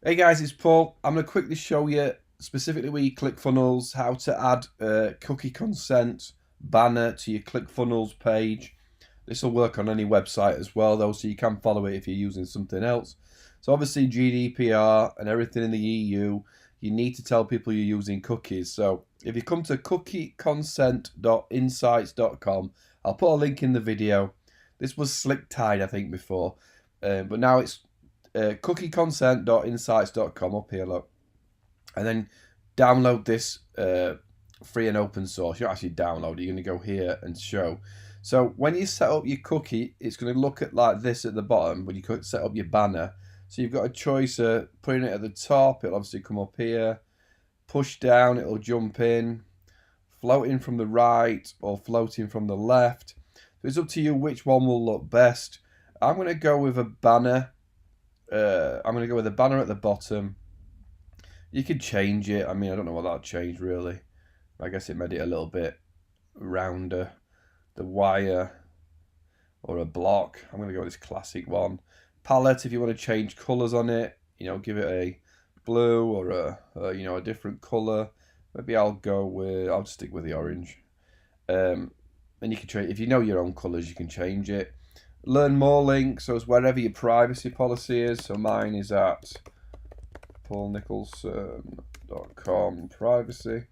Hey guys, it's Paul. I'm going to quickly show you, specifically with your ClickFunnels, how to add a cookie consent banner to your ClickFunnels page. This will work on any website as well though, so you can follow it if you're using something else. So obviously GDPR and everything in the EU, you need to tell people you're using cookies. So if you come to cookieconsent.insights.com, I'll put a link in the video. This was Slick-Tide, I think, before, but now it's cookieconsent.insights.com up here, look. And then download this free and open source. You don't actually download it, you're going to go here and show. So when you set up your cookie, it's going to look at like this at the bottom when you set up your banner. So you've got a choice of putting it at the top, it'll obviously come up here. Push down, it'll jump in. Floating from the right or floating from the left. So it's up to you which one will look best. I'm going to go with a banner. I'm going to go with a banner at the bottom. You could change it. I mean, I don't know what that changed really. I guess it made it a little bit rounder. The wire or a block. I'm going to go with this classic one. Palette, if you want to change colours on it, you know, give it a blue or a different colour. Maybe I'll just stick with the orange. And you can change, if you know your own colours, you can change it. Learn more link, so it's wherever your privacy policy is. So mine is at paulnicholson.com privacy.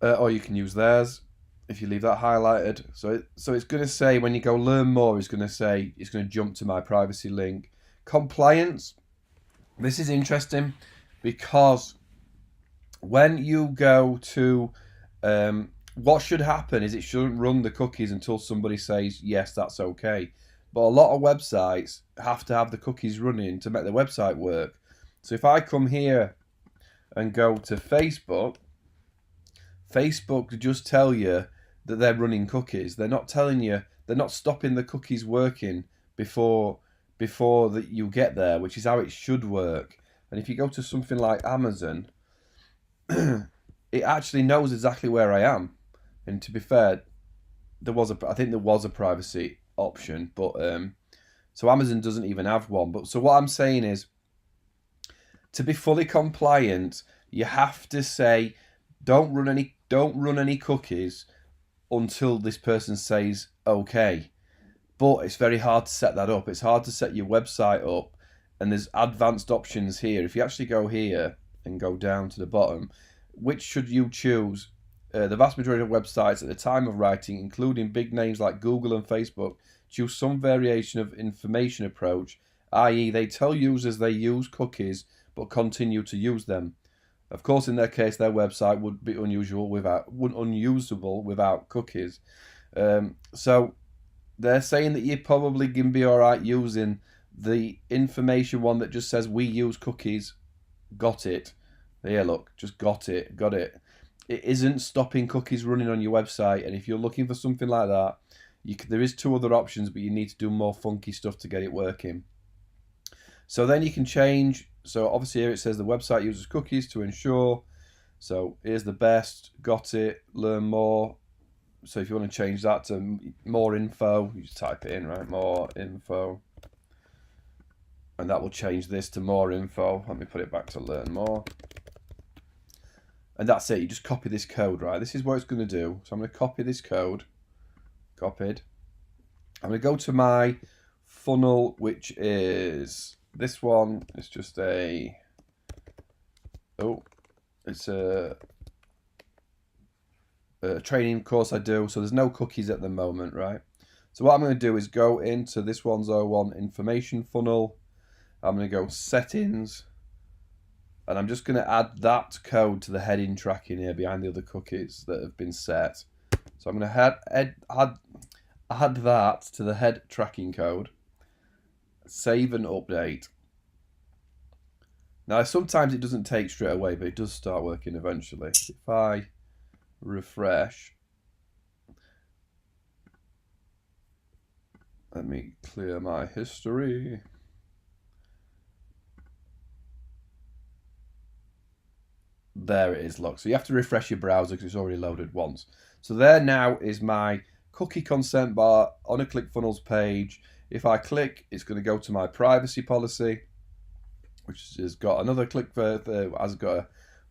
Or you can use theirs if you leave that highlighted. So it's going to say, when you go learn more, it's going to jump to my privacy link. Compliance. This is interesting because when you go to what should happen is it shouldn't run the cookies until somebody says, yes, that's okay. But a lot of websites have to have the cookies running to make the website work. So if I come here and go to Facebook, Facebook just tell you that they're running cookies. They're not telling you, they're not stopping the cookies working before that you get there, which is how it should work. And if you go to something like Amazon, it actually knows exactly where I am. And to be fair, I think there was a privacy option, but so Amazon doesn't even have one. But so what I'm saying is, to be fully compliant, you have to say, don't run any cookies until this person says okay. But it's very hard to set that up. It's hard to set your website up, and there's advanced options here. If you actually go here and go down to the bottom, which should you choose? The vast majority of websites at the time of writing, including big names like Google and Facebook, choose some variation of information approach, i.e. they tell users they use cookies but continue to use them. Of course, in their case, their website would be unusable without cookies. So they're saying that you probably can be all right using the information one that just says we use cookies. Got it. Here, look, just got it. It isn't stopping cookies running on your website, and if you're looking for something like that, there is two other options, but you need to do more funky stuff to get it working. So then you can change. So obviously here it says the website uses cookies to ensure. So here's the best. Got it. Learn more. So if you want to change that to more info, you just type it in, right? More info. And that will change this to more info. Let me put it back to learn more. And that's it. You just copy this code, right? This is what it's going to do. So I'm going to copy this code. Copied. I'm going to go to my funnel, which is this one. It's just it's a training course I do. So there's no cookies at the moment, right? So what I'm going to do is go into this 101 information funnel. I'm going to go settings. And I'm just going to add that code to the heading tracking here behind the other cookies that have been set. So I'm going to add that to the head tracking code. Save and update. Now, sometimes it doesn't take straight away, but it does start working eventually. If I refresh, let me clear my history. There it is, look. So you have to refresh your browser because it's already loaded once. So there now is my cookie consent bar on a ClickFunnels page. If I click, it's going to go to my privacy policy. which has got another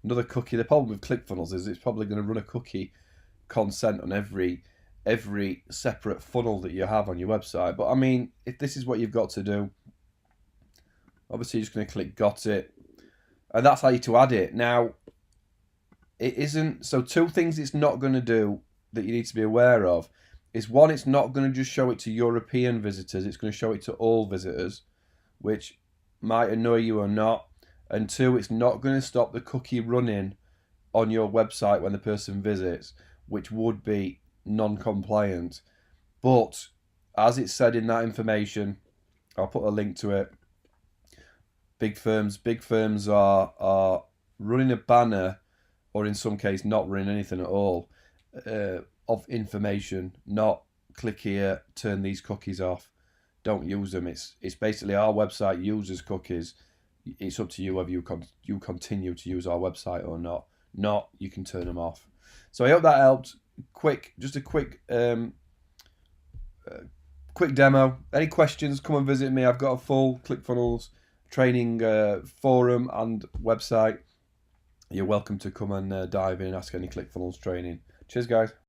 another cookie. The problem with ClickFunnels is it's probably going to run a cookie consent on every separate funnel that you have on your website. But I mean, if this is what you've got to do, obviously you're just going to click got it, and that's how you to add it. Now, it isn't, so two things it's not going to do that you need to be aware of is, one, it's not going to just show it to European visitors, it's going to show it to all visitors, which might annoy you or not. And two, it's not going to stop the cookie running on your website when the person visits, which would be non-compliant. But as it said in that information, I'll put a link to it. Big firms are running a banner, or in some case not running anything at all, of information, not click here, turn these cookies off, don't use them. It's basically our website uses cookies. It's up to you whether you continue to use our website or not. Not, you can turn them off. So I hope that helped. Just a quick demo. Any questions, come and visit me. I've got a full ClickFunnels training forum and website. You're welcome to come and dive in and ask any ClickFunnels training. Cheers, guys.